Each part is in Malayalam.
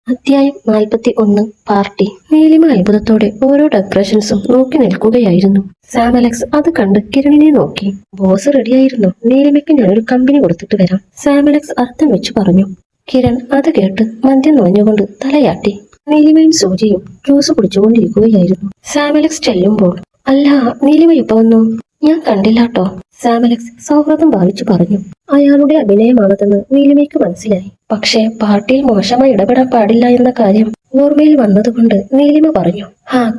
അധ്യായം 41 പാർട്ടി. നീലിമ അത്ഭുതത്തോടെ ഓരോ ഡെക്കറേഷൻസും നോക്കി നിൽക്കുകയായിരുന്നു. സാം അലക്സ് അത് കണ്ട് കിരണിനെ നോക്കി. ബോസ് റെഡിയായിരുന്നു, നീലിമയ്ക്ക് ഞാനൊരു കമ്പനി കൊടുത്തിട്ട് വരാം. സാം അലക്സ് അർത്ഥം വെച്ച് പറഞ്ഞു. കിരൺ അത് കേട്ട് മദ്യം നുണഞ്ഞുകൊണ്ട് തലയാട്ടി. നീലിമയും സൂര്യയും ജ്യൂസ് കുടിച്ചുകൊണ്ടിരിക്കുകയായിരുന്നു. സാം അലക്സ് ചെല്ലുമ്പോൾ, അല്ല നീലിമ ഇപ്പൊ വന്നു? ഞാൻ കണ്ടില്ലാട്ടോ. സാം അലക്സ് സൗഹൃദം ഭാവിച്ചു പറഞ്ഞു. അയാളുടെ അഭിനയമാണതെന്ന് നീലിമയ്ക്ക് മനസ്സിലായി. പക്ഷേ പാർട്ടിയിൽ മോശമായി ഇടപെടാൻ പാടില്ല എന്ന കാര്യം ഓർമ്മയിൽ വന്നതുകൊണ്ട് നീലിമ പറഞ്ഞു.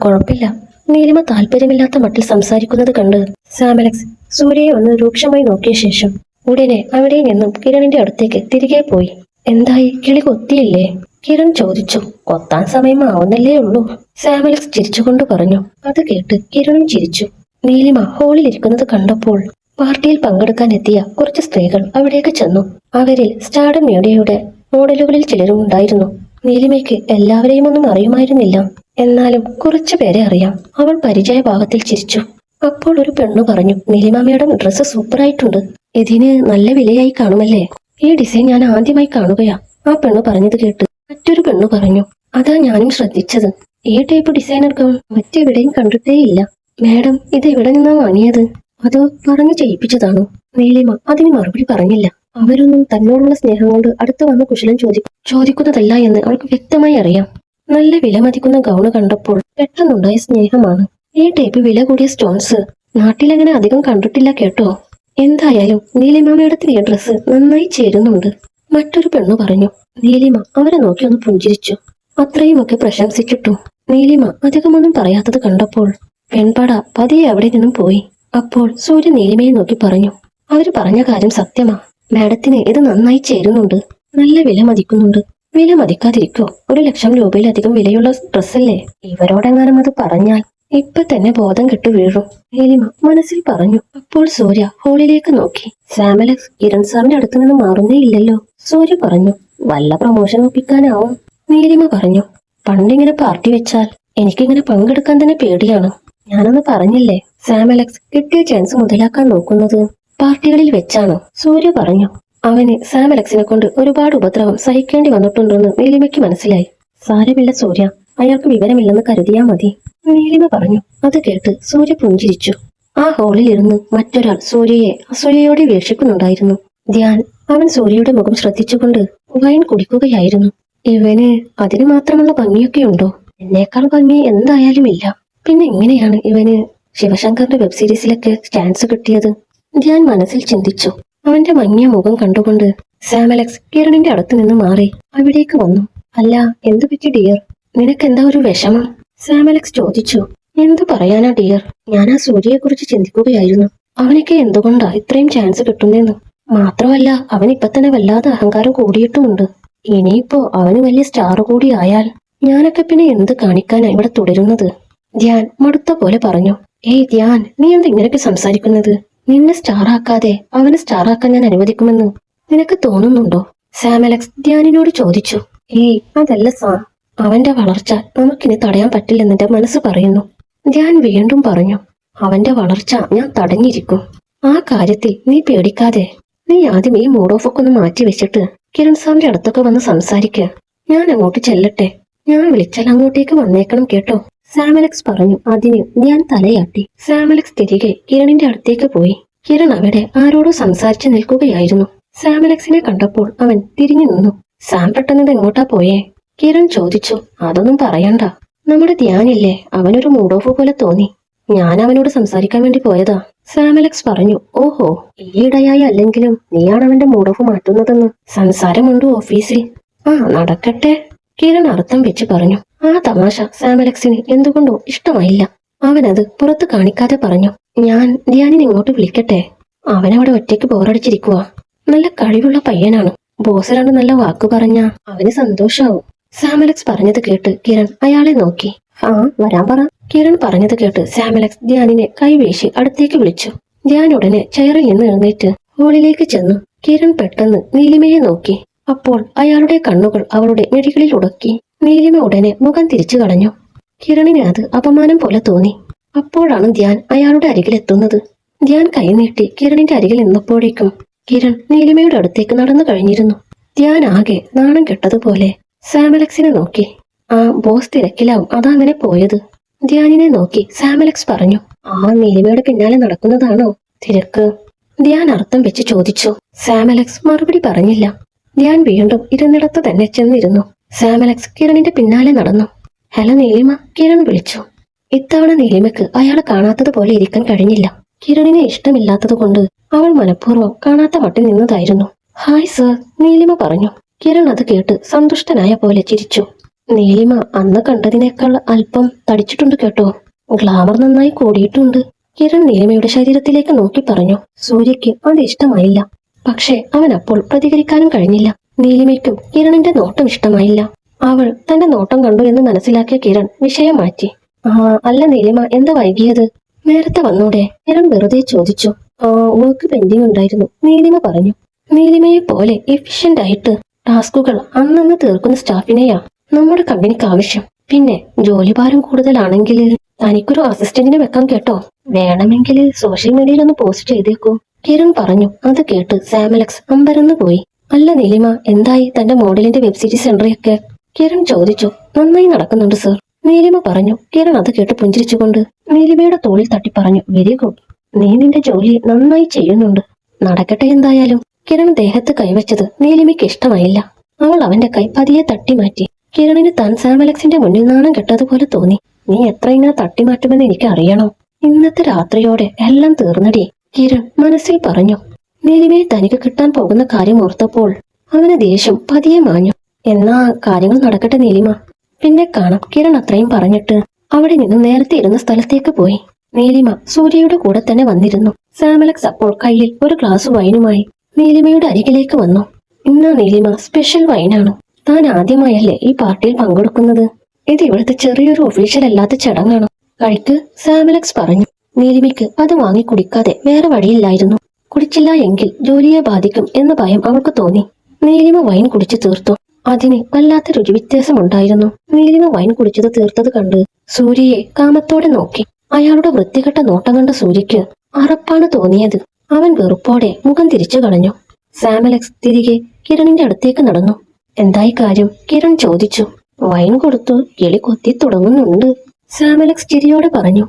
കുഴപ്പമില്ല. നീലിമ താല്പര്യമില്ലാത്ത മട്ടിൽ സംസാരിക്കുന്നത് കണ്ട് സാം അലക്സ് സൂര്യയെ ഒന്ന് രൂക്ഷമായി നോക്കിയ ശേഷം ഉടനെ അവിടെ നിന്നും കിരണിന്റെ അടുത്തേക്ക് തിരികെ പോയി. എന്തായി, കിളി കൊത്തിയില്ലേ? കിരൺ ചോദിച്ചു. കൊത്താൻ സമയമാവുന്നല്ലേ ഉള്ളൂ, സാം അലക്സ് ചിരിച്ചുകൊണ്ട് പറഞ്ഞു. അത് കേട്ട് കിരണും ചിരിച്ചു. നീലിമ ഹാളിൽ ഇരിക്കുന്നത് കണ്ടപ്പോൾ പാർട്ടിയിൽ പങ്കെടുക്കാൻ എത്തിയ കുറച്ച് സ്ത്രീകൾ അവിടേക്ക് ചെന്നു. അവരിൽ സ്റ്റാർഡം മീഡിയയുടെ മോഡലുകളിൽ ചിലരും ഉണ്ടായിരുന്നു. നീലിമയ്ക്ക് എല്ലാവരെയും ഒന്നും അറിയുമായിരുന്നില്ല, എന്നാലും കുറച്ചു പേരെ അറിയാം. അവൾ പരിചയഭാവത്തിൽ ചിരിച്ചു. അപ്പോൾ ഒരു പെണ്ണു പറഞ്ഞു, നീലിമ മേഡം ഡ്രസ്സ് സൂപ്പറായിട്ടുണ്ട്. ഇതിന് നല്ല വിലയായി കാണുമല്ലേ? ഈ ഡിസൈൻ ഞാൻ ആദ്യമായി കാണുകയാ. ആ പെണ്ണു പറഞ്ഞത് കേട്ട് മറ്റൊരു പെണ്ണു പറഞ്ഞു, അതാ ഞാനും ശ്രദ്ധിച്ചത്. ഈ ടൈപ്പ് ഡിസൈനർ ഗൗൺ മറ്റെവിടെയും കണ്ടിട്ടേയില്ല. മാഡം ഇത് എവിടെ നിന്നാ വാങ്ങിയത്? അതോ പറഞ്ഞു ചെയ്യിപ്പിച്ചതാണോ? നീലിമ അതിന് മറുപടി പറഞ്ഞില്ല. അവരൊന്നും തന്നോടുള്ള സ്നേഹം കൊണ്ട് അടുത്ത് വന്ന് കുശലം ചോദിക്കുന്നതല്ല എന്ന് അവൾക്ക് വ്യക്തമായി അറിയാം. നല്ല വില മതിക്കുന്ന ഗൗണ് കണ്ടപ്പോൾ പെട്ടെന്നുണ്ടായ സ്നേഹമാണ്. ഈ ടൈപ്പ് വില കൂടിയ സ്റ്റോൺസ് നാട്ടിലങ്ങനെ അധികം കണ്ടിട്ടില്ല കേട്ടോ. എന്തായാലും നീലിമ മേഡത്തിന് ഈ ഡ്രസ്സ് നന്നായി ചേരുന്നുണ്ട്, മറ്റൊരു പെണ്ണു പറഞ്ഞു. നീലിമ അവരെ നോക്കി ഒന്ന് പുഞ്ചിരിച്ചു. അത്രയുമൊക്കെ പ്രശംസിച്ചിട്ടും നീലിമ അധികമൊന്നും പറയാത്തത് കണ്ടപ്പോൾ പെൺപട പതിയെ അവിടെ നിന്നും പോയി. അപ്പോൾ സൂര്യ നീലിമയെ നോക്കി പറഞ്ഞു, അവര് പറഞ്ഞ കാര്യം സത്യമാ. മാഡത്തിന് ഇത് നന്നായി ചേരുന്നുണ്ട്, നല്ല വില മതിക്കുന്നുണ്ട്. വില മതിക്കാതിരിക്കോ? 1,00,000 രൂപയിലധികം വിലയുള്ള ഡ്രസ്സല്ലേ? ഇവരോടെങ്ങാനും അത് പറഞ്ഞാൽ ഇപ്പൊ തന്നെ ബോധം കെട്ടു വീഴും, നീലിമ മനസ്സിൽ പറഞ്ഞു. അപ്പോൾ സൂര്യ ഹാളിലേക്ക് നോക്കി. സാം അലക്സ് കിരൺ സാറിന്റെ അടുത്ത് നിന്ന് മാറുന്നേ ഇല്ലല്ലോ. സൂര്യ പറഞ്ഞു. വല്ല പ്രമോഷൻ ഒപ്പിക്കാനാവും, നീലിമ പറഞ്ഞു. പണ്ടിങ്ങനെ പാർട്ടി വെച്ചാൽ എനിക്കിങ്ങനെ പങ്കെടുക്കാൻ തന്നെ പേടിയാണ്. ഞാനൊന്ന് പറഞ്ഞില്ലേ, സാം അലക്സ് കിട്ടിയ ചാൻസ് മുതലാക്കാൻ നോക്കുന്നത് പാർട്ടികളിൽ വെച്ചാണ്, സൂര്യ പറഞ്ഞു. അവന് സാം അലക്സിനെ കൊണ്ട് ഒരുപാട് ഉപദ്രവം സഹിക്കേണ്ടി വന്നിട്ടുണ്ടെന്ന് നീലിമയ്ക്ക് മനസ്സിലായി. സാരമില്ല സൂര്യ, അയാൾക്ക് വിവരമില്ലെന്ന് കരുതിയാ മതി, നീലിമ പറഞ്ഞു. അത് കേട്ട് സൂര്യ പുഞ്ചിരിച്ചു. ആ ഹാളിൽ ഇരുന്ന് മറ്റൊരാൾ സൂര്യയെ അസൂയയോടെ വീക്ഷിക്കുന്നുണ്ടായിരുന്നു. ധ്യാൻ. അവൻ സൂര്യയുടെ മുഖം ശ്രദ്ധിച്ചുകൊണ്ട് വൈൻ കുടിക്കുകയായിരുന്നു. ഇവന് അതിന് മാത്രമുള്ള ഭംഗിയൊക്കെയുണ്ടോ? എന്നേക്കാൾ ഭംഗി എന്തായാലും ഇല്ല. പിന്നെ എങ്ങനെയാണ് ഇവന് ശിവശങ്കറിന്റെ വെബ് സീരീസിലൊക്കെ ചാൻസ് കിട്ടിയത്? ധ്യാൻ മനസ്സിൽ ചിന്തിച്ചു. അവന്റെ മങ്ങിയ മുഖം കണ്ടുകൊണ്ട് സാം അലക്സ് കിരണിന്റെ അടുത്ത് നിന്ന് മാറി അവിടേക്ക് വന്നു. അല്ല, എന്തു പറ്റി ഡിയർ? നിനക്കെന്താ ഒരു വിഷമം? സാം അലക്സ് ചോദിച്ചു. എന്തു പറയാനാ ഡിയർ, ഞാൻ ആ സൂര്യയെ കുറിച്ച് ചിന്തിക്കുകയായിരുന്നു. അവനൊക്കെ എന്തുകൊണ്ടാ ഇത്രയും ചാൻസ് കിട്ടുന്നതെന്ന്. മാത്രമല്ല അവൻ ഇപ്പൊ തന്നെ വല്ലാതെ അഹങ്കാരം കൂടിയിട്ടുമുണ്ട്. ഇനിയിപ്പോ അവന് വലിയ സ്റ്റാർ കൂടി ആയാൽ ഞാനൊക്കെ പിന്നെ എന്ത് കാണിക്കാനാ ഇവിടെ തുടരുന്നത്? ധ്യാൻ മടുത്ത പോലെ പറഞ്ഞു. ഏയ് ധ്യാൻ, നീ എന്താ ഇങ്ങനെയൊക്കെ സംസാരിക്കുന്നത്? നിന്നെ സ്റ്റാർ ആക്കാതെ അവനെ സ്റ്റാർ ആക്കാൻ ഞാൻ അനുവദിക്കുമെന്ന് നിനക്ക് തോന്നുന്നുണ്ടോ? സാം അലക്സ് ധ്യാനിനോട് ചോദിച്ചു. ഏയ് അതല്ല സാം, അവന്റെ വളർച്ച നമുക്കിനി തടയാൻ പറ്റില്ലെന്ന് എന്റെ മനസ്സ് പറയുന്നു. ധ്യാൻ വീണ്ടും പറഞ്ഞു. അവന്റെ വളർച്ച ഞാൻ തടഞ്ഞിരിക്കും. ആ കാര്യത്തിൽ നീ പേടിക്കാതെ. നീ ആദ്യം ഈ മൂഡ് ഓഫ് ഒക്കെ ഒന്ന് മാറ്റി വെച്ചിട്ട് കിരൺ സാറിന്റെ അടുത്തൊക്കെ വന്ന് സംസാരിക്ക. ഞാൻ അങ്ങോട്ട് ചെല്ലട്ടെ? ഞാൻ വിളിച്ചാൽ അങ്ങോട്ടേക്ക് വന്നേക്കണം കേട്ടോ, സാം അലക്സ് പറഞ്ഞു. അതിന് ധ്യാൻ തലയാട്ടി. സാം അലക്സ് തിരികെ കിരണിന്റെ അടുത്തേക്ക് പോയി. കിരൺ അവിടെ ആരോടോ സംസാരിച്ചു നിൽക്കുകയായിരുന്നു. സാം അലക്സിനെ കണ്ടപ്പോൾ അവൻ തിരിഞ്ഞു നിന്നു. സാം പെട്ടെന്നത് എങ്ങോട്ടാ പോയേ? കിരൺ ചോദിച്ചു. അതൊന്നും പറയണ്ട, നമ്മുടെ ധ്യാനില്ലേ, അവനൊരു മൂഡ് ഓഫ് പോലെ തോന്നി. ഞാൻ അവനോട് സംസാരിക്കാൻ വേണ്ടി പോയതാ, സാം അലക്സ് പറഞ്ഞു. ഓഹോ, ഈയിടെയായി അല്ലെങ്കിലും നീയാണ് അവന്റെ മൂഡ് ഓഫ് മാറ്റുന്നതെന്ന് സംസാരമുണ്ട് ഓഫീസിൽ. നടക്കട്ടെ, കിരൺ അർത്ഥം വെച്ച് പറഞ്ഞു. ആ തമാശ സാം അലക്സിന് എന്തുകൊണ്ടോ ഇഷ്ടമായില്ല. അവനത് പുറത്ത് കാണിക്കാതെ പറഞ്ഞു. ഞാൻ ധ്യാനിനെ ഇങ്ങോട്ട് വിളിക്കട്ടെ? അവനവിടെ ഒറ്റയ്ക്ക് ബോറടിച്ചിരിക്കുക. നല്ല കഴിവുള്ള പയ്യനാണ്. ബോസ് രണ്ട് നല്ല വാക്ക് പറഞ്ഞാ അവന് സന്തോഷാവും. സാം അലക്സ് പറഞ്ഞത് കേട്ട് കിരൺ അയാളെ നോക്കി. വരാൻ പറ. കിരൺ പറഞ്ഞത് കേട്ട് സാം അലക്സ് ധ്യാനിനെ കൈവീശി അടുത്തേക്ക് വിളിച്ചു. ധ്യാൻ ഉടനെ ചെയറിൽ നിന്ന് എഴുന്നേറ്റ് ഹോളിലേക്ക് ചെന്നു. കിരൺ പെട്ടെന്ന് നീലിമയെ നോക്കി. അപ്പോൾ അയാളുടെ കണ്ണുകൾ അവളുടെ മിഴികളിൽ ഉടക്കി. നീലിമ ഉടനെ മുഖം തിരിച്ചു കളഞ്ഞു. കിരണിന് അത് അപമാനം പോലെ തോന്നി. അപ്പോഴാണ് ധ്യാൻ അയാളുടെ അരികിലെത്തുന്നത്. ധ്യാൻ കൈനീട്ടി കിരണിന്റെ അരികിൽ നിന്നപ്പോഴേക്കും കിരൺ നീലിമയുടെ അടുത്തേക്ക് നടന്നു കഴിഞ്ഞിരുന്നു. ധ്യാൻ ആകെ നാണം കെട്ടതുപോലെ സാമലക്സിനെ നോക്കി. ആ ബോസ് തിരക്കിലാവും, അതാ അങ്ങനെ പോയത്. ധ്യാനിനെ നോക്കി സാമലക്സ് പറഞ്ഞു. ആ നീലിമയുടെ പിന്നാലെ നടക്കുന്നതാണോ തിരക്ക്? ധ്യാൻ അർത്ഥം വെച്ച് ചോദിച്ചു. സാമലക്സ് മറുപടി പറഞ്ഞില്ല. ധ്യാൻ വീണ്ടും ഇരുന്നിടത്ത് തന്നെ ചെന്നിരുന്നു. സാമലക്സ് കിരണിന്റെ പിന്നാലെ നടന്നു. ഹലോ നീലിമ, കിരൺ വിളിച്ചു. ഇത്തവണ നീലിമയ്ക്ക് അയാളെ കാണാത്തതുപോലെ ഇരിക്കാൻ കഴിഞ്ഞില്ല. കിരണിനെ ഇഷ്ടമില്ലാത്തത് കൊണ്ട് അവൾ മനഃപൂർവ്വം കാണാത്ത മട്ടിൽ നിന്നതായിരുന്നു. ഹായ് സർ, നീലിമ പറഞ്ഞു. കിരൺ അത് കേട്ട് സന്തുഷ്ടനായ പോലെ ചിരിച്ചു. നീലിമ അന്ന് കണ്ടതിനേക്കാൾ അല്പം തടിച്ചിട്ടുണ്ട് കേട്ടോ. ഗ്ലാമർ നന്നായി കൂടിയിട്ടുണ്ട്. കിരൺ നീലിമയുടെ ശരീരത്തിലേക്ക് നോക്കി പറഞ്ഞു. സൂര്യയ്ക്ക് അത് ഇഷ്ടമായില്ല. പക്ഷേ അവൻ അപ്പോൾ പ്രതികരിക്കാനും കഴിഞ്ഞില്ല. നീലിമയ്ക്കും കിരണിന്റെ നോട്ടം ഇഷ്ടമായില്ല. അവൾ തന്റെ നോട്ടം കണ്ടു എന്ന് മനസ്സിലാക്കിയ കിരൺ വിഷയം മാറ്റി. അല്ല നീലിമ, എന്താ വൈകിയത്? നേരത്തെ വന്നൂടെ? കിരൺ വെറുതെ ചോദിച്ചു. വർക്ക് പെൻഡിങ് ഉണ്ടായിരുന്നു, നീലിമ പറഞ്ഞു. നീലിമയെ പോലെ എഫിഷ്യന്റ് ആയിട്ട് ടാസ്കുകൾ അന്നന്ന് തീർക്കുന്ന സ്റ്റാഫിനെയാ നമ്മുടെ കമ്പനിക്ക് ആവശ്യം. പിന്നെ ജോലിഭാരം കൂടുതലാണെങ്കിൽ തനിക്കൊരു അസിസ്റ്റന്റിനെ വെക്കാം കേട്ടോ. വേണമെങ്കിൽ സോഷ്യൽ മീഡിയയിൽ ഒന്ന് പോസ്റ്റ് ചെയ്തേക്കൂ, കിരൺ പറഞ്ഞു. അത് കേട്ട് സാമലക്സ് അമ്പരന്ന് പോയി. അല്ല നീലിമ, എന്തായി തന്റെ മോഡലിന്റെ വെബ് സീരീസ് എൻട്രിയൊക്കെ? കിരൺ ചോദിച്ചു. നന്നായി നടക്കുന്നുണ്ട് സർ, നീലിമ പറഞ്ഞു. കിരൺ അത് കേട്ട് പുഞ്ചിരിച്ചുകൊണ്ട് നീലിമയുടെ തോളിൽ തട്ടി പറഞ്ഞു. വെരി ഗുഡ്, നീ നിന്റെ ജോലി നന്നായി ചെയ്യുന്നുണ്ട്. നടക്കട്ടെ എന്തായാലും. കിരൺ ദേഹത്ത് കൈവച്ചത് നീലിമയ്ക്ക് ഇഷ്ടമായില്ല. അവൾ അവന്റെ കൈ പതിയെ തട്ടി മാറ്റി. കിരണിന് താൻ സാമലക്സിന്റെ മുന്നിൽ നാണം കെട്ടതുപോലെ തോന്നി. നീ എത്ര ഇങ്ങനെ തട്ടിമാറ്റുമെന്ന് എനിക്ക് അറിയണം. ഇന്നത്തെ രാത്രിയോടെ എല്ലാം തീർന്നടി, കിരൺ മനസ്സിൽ പറഞ്ഞു. നീലിമയെ തനിക്ക് കിട്ടാൻ പോകുന്ന കാര്യം ഓർത്തപ്പോൾ അവന് ദേഷ്യം പതിയെ മാഞ്ഞു. എന്നാ കാര്യങ്ങൾ നടക്കട്ടെ നീലിമ, പിന്നെ കാണാം. കിരൺ അത്രയും പറഞ്ഞിട്ട് അവിടെ നിന്നും നേരത്തെ ഇരുന്ന സ്ഥലത്തേക്ക് പോയി. നീലിമ സൂര്യയുടെ കൂടെ തന്നെ വന്നിരുന്നു. സാമലക്സ് അപ്പോൾ കയ്യിൽ ഒരു ഗ്ലാസ് വൈനുമായി നീലിമയുടെ അരികിലേക്ക് വന്നു. ഇന്നാ നീലിമ, സ്പെഷ്യൽ വൈനാണ്. താൻ ആദ്യമായല്ലേ ഈ പാർട്ടിയിൽ പങ്കെടുക്കുന്നത്? ഇത് ഇവിടുത്തെ ചെറിയൊരു ഒഫീഷ്യൽ അല്ലാത്ത ചടങ്ങാണ്. കഴിക്ക്, സാമലക്സ് പറഞ്ഞു. നീലിമയ്ക്ക് അത് വാങ്ങി കുടിക്കാതെ വേറെ വഴിയില്ലായിരുന്നു. കുടിച്ചില്ല എങ്കിൽ ജോലിയെ ബാധിക്കും എന്ന ഭയം അവൾക്ക് തോന്നി. നീലിമ വൈൻ കുടിച്ചു തീർത്തു. അതിന് വല്ലാത്ത രുചി വ്യത്യാസമുണ്ടായിരുന്നു. നീലിമ വൈൻ കുടിച്ചത് തീർത്തത് കണ്ട് സൂര്യയെ കാമത്തോടെ നോക്കി. അയാളുടെ വൃത്തികെട്ട നോട്ടം കണ്ട സൂര്യയ്ക്ക് അറപ്പാണ് തോന്നിയത്. അവൻ വെറുപ്പോടെ മുഖം തിരിച്ചു കളഞ്ഞു. സാമലക്സ് തിരികെ കിരണിന്റെ അടുത്തേക്ക് നടന്നു. എന്തായി കാര്യം? കിരൺ ചോദിച്ചു. വൈൻ കൊടുത്തു കിളി കൊത്തി തുടങ്ങുന്നുണ്ട്, സാമലക്സ് ചിരിയോടെ പറഞ്ഞു.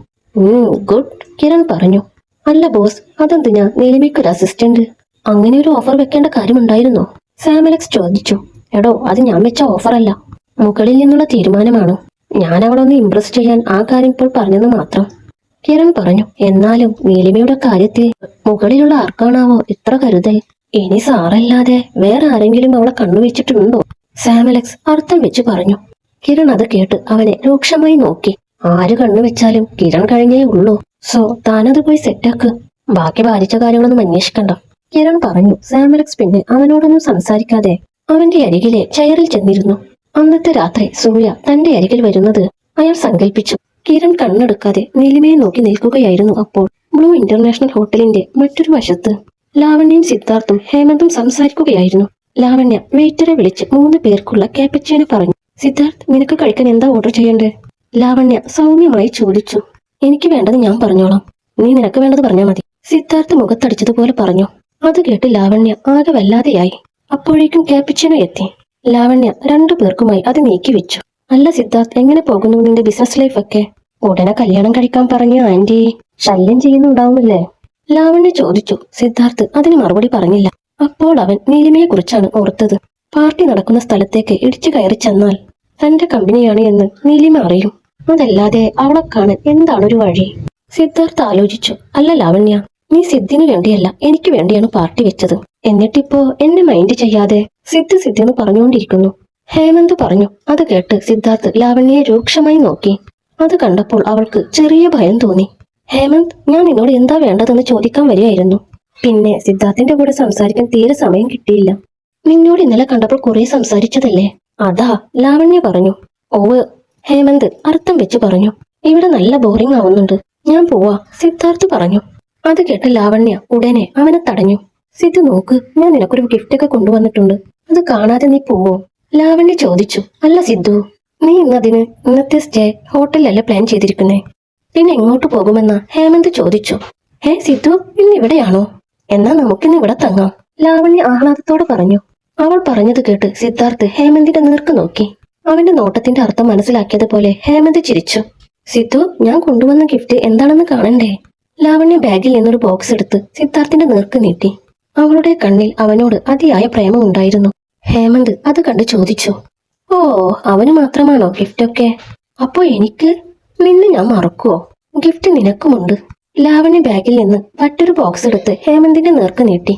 ഗുഡ്, കിരൺ പറഞ്ഞു. അല്ല ബോസ്, അതെന്തിനാ നീലിമയ്ക്കൊരു അസിസ്റ്റന്റ്? അങ്ങനെ ഒരു ഓഫർ വെക്കേണ്ട കാര്യമുണ്ടായിരുന്നോ? സാമലക്സ് ചോദിച്ചു. എടോ, അത് ഞാൻ വെച്ച ഓഫറല്ല, മുകളിൽ നിന്നുള്ള തീരുമാനമാണ്. ഞാൻ അവളൊന്ന് ഇംപ്രസ് ചെയ്യാൻ ആ കാര്യം ഇപ്പോൾ പറഞ്ഞെന്ന് മാത്രം, കിരൺ പറഞ്ഞു. എന്നാലും നീലിമയുടെ കാര്യത്തിൽ മുകളിലുള്ള ആർക്കാണാവോ ഇത്ര കരുതൽ? ഇനി സാറല്ലാതെ വേറെ ആരെങ്കിലും അവളെ കണ്ണുവെച്ചിട്ടുണ്ടോ? സാമലക്സ് അർത്ഥം വെച്ച് പറഞ്ഞു. കിരൺ അത് കേട്ട് അവനെ രൂക്ഷമായി നോക്കി. ആര് കണ്ണുവെച്ചാലും കിരൺ കഴിഞ്ഞേ ഉള്ളൂ. സോ താനത് പോയി സെറ്റാക്ക്. ബാക്കി ബാധിച്ച കാര്യങ്ങളൊന്നും അന്വേഷിക്കണ്ട, കിരൺ പറഞ്ഞു. സാമലക്സ് പിന്നെ അവനോടൊന്നും സംസാരിക്കാതെ അവന്റെ അരികിലെ ചെയറിൽ ചെന്നിരുന്നു. അന്നത്തെ രാത്രി സൂര്യ തന്റെ അരികിൽ വരുന്നത് അയാൾ സങ്കല്പിച്ചു. കിരൺ കണ്ണെടുക്കാതെ നീലിമയെ നോക്കി നിൽക്കുകയായിരുന്നു. അപ്പോൾ ബ്ലൂ ഇന്റർനാഷണൽ ഹോട്ടലിന്റെ മറ്റൊരു വശത്ത് ലാവണ്യയും സിദ്ധാർത്ഥും ഹേമന്തും സംസാരിക്കുകയായിരുന്നു. ലാവണ്യ വെയിറ്ററെ വിളിച്ച് 3 പേർക്കുള്ള കാപ്പച്ചിനോ പറഞ്ഞു. സിദ്ധാർത്ഥ്, നിനക്ക് കഴിക്കാൻ എന്താ ഓർഡർ ചെയ്യണ്ടേ? ലാവണ്യ സൗമ്യമായി ചോദിച്ചു. എനിക്ക് വേണ്ടത് ഞാൻ പറഞ്ഞോളാം, നീ നിനക്ക് വേണ്ടത് പറഞ്ഞാൽ മതി, സിദ്ധാർത്ഥ് മുഖത്തടിച്ചതുപോലെ പറഞ്ഞു. അത് കേട്ട് ലാവണ്യ ആകെ വല്ലാതെയായി. അപ്പോഴേക്കും കാപ്പച്ചിനോ എത്തി. ലാവണ്യ 2 പേർക്കുമായി അത് നീക്കി വെച്ചു. അല്ല സിദ്ധാർത്ഥ്, എങ്ങനെ പോകുന്നു നിന്റെ ബിസിനസ് ലൈഫ് ഒക്കെ? ഉടനെ കല്യാണം കഴിക്കാൻ പറഞ്ഞ ആന്റി ശല്യം ചെയ്യുന്നുണ്ടാവുമല്ലേ? ലാവണ്യ ചോദിച്ചു. സിദ്ധാർത്ഥ് അതിന് മറുപടി പറഞ്ഞില്ല. അപ്പോൾ അവൻ നീലിമയെ കുറിച്ചാണ് ഓർത്തത്. പാർട്ടി നടക്കുന്ന സ്ഥലത്തേക്ക് ഇടിച്ചു കയറി ചെന്നാൽ തന്റെ കമ്പനിയാണ് എന്ന് നീലിമ അറിയും. അതല്ലാതെ അവളെ കാണാൻ എന്താണൊരു വഴി? സിദ്ധാർത്ഥ് ആലോചിച്ചു. അല്ല ലാവണ്യ, നീ സിദ്ധിനു വേണ്ടിയല്ല എനിക്ക് വേണ്ടിയാണ് പാർട്ടി വെച്ചത്. എന്നിട്ടിപ്പോ എന്നെ മൈൻഡ് ചെയ്യാതെ സിദ്ധെന്ന് പറഞ്ഞുകൊണ്ടിരിക്കുന്നു, ഹേമന്ത് പറഞ്ഞു. അത് കേട്ട് സിദ്ധാർത്ഥ് ലാവണ്യയെ രൂക്ഷമായി നോക്കി. അത് കണ്ടപ്പോൾ അവൾക്ക് ചെറിയ ഭയം തോന്നി. ഹേമന്ത്, ഞാൻ നിന്നോട് എന്താ വേണ്ടതെന്ന് ചോദിക്കാൻ വരികയായിരുന്നു. പിന്നെ സിദ്ധാർത്ഥിന്റെ കൂടെ സംസാരിക്കാൻ തീരെ സമയം കിട്ടിയില്ല. നിന്നോട് ഇന്നലെ കണ്ടപ്പോൾ കുറെ സംസാരിച്ചതല്ലേ, അതാ, ലാവണ്യ പറഞ്ഞു. ഓവ്, ഹേമന്ത് അർത്ഥം വെച്ച് പറഞ്ഞു. ഇവിടെ നല്ല ബോറിംഗ് ആവുന്നുണ്ട്, ഞാൻ പോവാ, സിദ്ധാർത്ഥ് പറഞ്ഞു. അത് കേട്ട് ലാവണ്യ ഉടനെ അവനെ തടഞ്ഞു. സിദ്ധു നോക്ക്, ഞാൻ നിനക്കൊരു ഗിഫ്റ്റ് ഒക്കെ കൊണ്ടുവന്നിട്ടുണ്ട്, അത് കാണാതെ നീ പോവോ? ലാവണ്യ ചോദിച്ചു. അല്ല സിദ്ധു, നീ ഇന്നത്തെ സ്റ്റേ ഹോട്ടലിലല്ലേ പ്ലാൻ ചെയ്തിരിക്കുന്നേ, പിന്നെ എങ്ങോട്ട് പോകുമെന്ന ഹേമന്ത് ചോദിച്ചു. സിദ്ധു, ഇന്ന് ഇവിടെയാണോ? എന്നാ നമുക്കിന്ന് ഇവിടെ തങ്ങാം, ലാവണ്യ ആഹ്ലാദത്തോട് പറഞ്ഞു. അവൾ പറഞ്ഞത് കേട്ട് സിദ്ധാർത്ഥ് ഹേമന്തിന്റെ നേർക്ക് നോക്കി. അവന്റെ നോട്ടത്തിന്റെ അർത്ഥം മനസ്സിലാക്കിയതുപോലെ ഹേമന്ത് ചിരിച്ചു. സിദ്ധു, ഞാൻ കൊണ്ടുവന്ന ഗിഫ്റ്റ് എന്താണെന്ന് കാണണ്ടേ? ലാവണ്യ ബാഗിൽ നിന്നൊരു ബോക്സ് എടുത്ത് സിദ്ധാർത്ഥിന്റെ നേർക്ക് നീട്ടി. അവളുടെ കണ്ണിൽ അവനോട് അതിയായ പ്രേമമുണ്ടായിരുന്നു. ഹേമന്ത് അത് കണ്ട് ചോദിച്ചു, ഓ, അവന് മാത്രമാണോ ഗിഫ്റ്റൊക്കെ? അപ്പോ എനിക്ക്? നിന്നെ ഞാൻ മറക്കുവോ? ഗിഫ്റ്റ് നിനക്കുമുണ്ട്. ലാവണ്യ ബാഗിൽ നിന്ന് മറ്റൊരു ബോക്സ് എടുത്ത് ഹേമന്തിന്റെ നേർക്ക് നീട്ടി.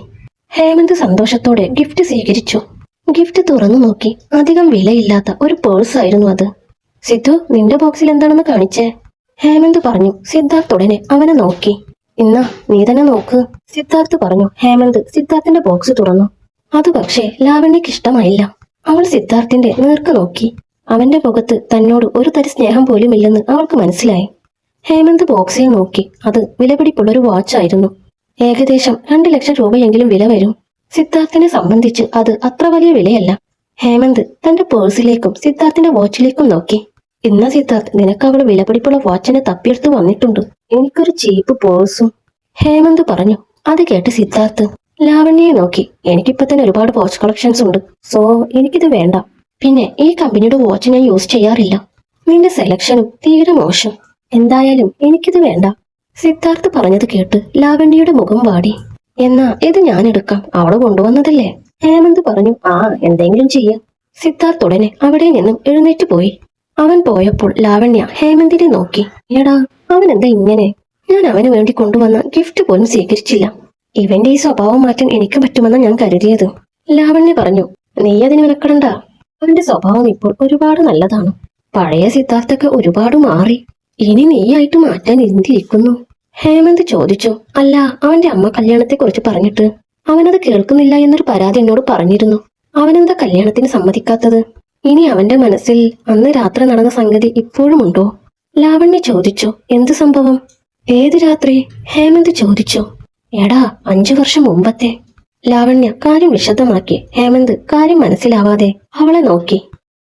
ഹേമന്ത് സന്തോഷത്തോടെ ഗിഫ്റ്റ് സ്വീകരിച്ചു. ഗിഫ്റ്റ് തുറന്നു നോക്കി. അധികം വിലയില്ലാത്ത ഒരു പേഴ്സ് ആയിരുന്നു അത്. സിദ്ധു, നിന്റെ ബോക്സിൽ എന്താണെന്ന് കാണിച്ചേ? ഹേമന്ത് പറഞ്ഞു. സിദ്ധാർത്ഥ് ഉടനെ അവനെ നോക്കി. ഇന്നാ, നീ തന്നെ നോക്ക്, സിദ്ധാർത്ഥ് പറഞ്ഞു. ഹേമന്ത് സിദ്ധാർത്ഥിന്റെ ബോക്സ് തുറന്നു. അത് പക്ഷേ ലാവണ്യക്ക് ഇഷ്ടമായില്ല. അവൾ സിദ്ധാർത്ഥിന്റെ നേർക്ക് നോക്കി. അവന്റെ മുഖത്ത് തന്നോട് ഒരു തരി സ്നേഹം പോലും ഇല്ലെന്ന് അവൾക്ക് മനസ്സിലായി. ഹേമന്ത് ബോക്സിൽ നോക്കി. അത് വിലപിടിപ്പുള്ളൊരു വാച്ചായിരുന്നു. ഏകദേശം 2 ലക്ഷം രൂപയെങ്കിലും വില വരും. സിദ്ധാർത്ഥിനെ സംബന്ധിച്ച് അത് അത്ര വലിയ വിലയല്ല. ഹേമന്ത് തന്റെ പേഴ്സിലേക്കും സിദ്ധാർത്ഥിന്റെ വാച്ചിലേക്കും നോക്കി. ഇന്ന സിദ്ധാർത്ഥ്, നിനക്ക് അവള് വിലപിടിപ്പുള്ള വാച്ചിനെ തപ്പിയെടുത്ത് വന്നിട്ടുണ്ട്. എനിക്കൊരു ചീപ്പ് പേഴ്സും, ഹേമന്ത് പറഞ്ഞു. അത് കേട്ട് സിദ്ധാർത്ഥ് ലാവണ്യയെ നോക്കി. എനിക്കിപ്പോ തന്നെ ഒരുപാട് വാച്ച് കളക്ഷൻസ് ഉണ്ട്. സോ എനിക്കിത് വേണ്ട. പിന്നെ ഈ കമ്പനിയുടെ വാച്ച് ഞാൻ യൂസ് ചെയ്യാറില്ല. നിന്റെ സെലക്ഷനും തീരെ മോശം. എന്തായാലും എനിക്കിത് വേണ്ട. സിദ്ധാർത്ഥ് പറഞ്ഞത് കേട്ട് ലാവണ്യയുടെ മുഖം വാടി. എന്നാ ഇത് ഞാൻ എടുക്കാം, അവള് കൊണ്ടുവന്നതല്ലേ? ഹേമന്ത് പറഞ്ഞു. ആ, എന്തെങ്കിലും ചെയ്യാം. സിദ്ധാർത്ഥ് ഉടനെ അവിടെ നിന്നും എഴുന്നേറ്റ് പോയി. അവൻ പോയപ്പോൾ ലാവണ്യ ഹേമന്തിനെ നോക്കി. എടാ, അവൻ എന്താ ഇങ്ങനെ? ഞാൻ അവന് വേണ്ടി കൊണ്ടുവന്ന ഗിഫ്റ്റ് പോലും സ്വീകരിച്ചില്ല. ഇവന്റെ ഈ സ്വഭാവം മാറ്റാൻ എനിക്ക് പറ്റുമെന്ന് ഞാൻ കരുതിയത്. ലാവണ്യ പറഞ്ഞു. നീ അതിന് മെനക്കെടണ്ട. അവന്റെ സ്വഭാവം ഇപ്പോൾ ഒരുപാട് നല്ലതാണ്. പഴയ സിദ്ധാർത്ഥൊക്കെ ഒരുപാട് മാറി. ഇനി നീയായിട്ട് മാറ്റാൻ എന്തിരിക്കുന്നു? ഹേമന്ത് ചോദിച്ചു. അല്ല, അവന്റെ അമ്മ കല്യാണത്തെ കുറിച്ച് പറഞ്ഞിട്ട് അവനത് കേൾക്കുന്നില്ല എന്നൊരു പരാതി എന്നോട് പറഞ്ഞിരുന്നു. അവനെന്താ കല്യാണത്തിന് സമ്മതിക്കാത്തത്? ഇനി അവന്റെ മനസ്സിൽ അന്ന് രാത്രി നടന്ന സംഗതി ഇപ്പോഴുമുണ്ടോ? ലാവണ്യ ചോദിച്ചു. എന്ത് സംഭവം? ഏത് രാത്രി? ഹേമന്ത് ചോദിച്ചു. എടാ, 5 വർഷം മുമ്പത്തെ. ലാവണ്യ കാര്യം വിശദമാക്കി. ഹേമന്ത് കാര്യം മനസ്സിലാവാതെ അവളെ നോക്കി.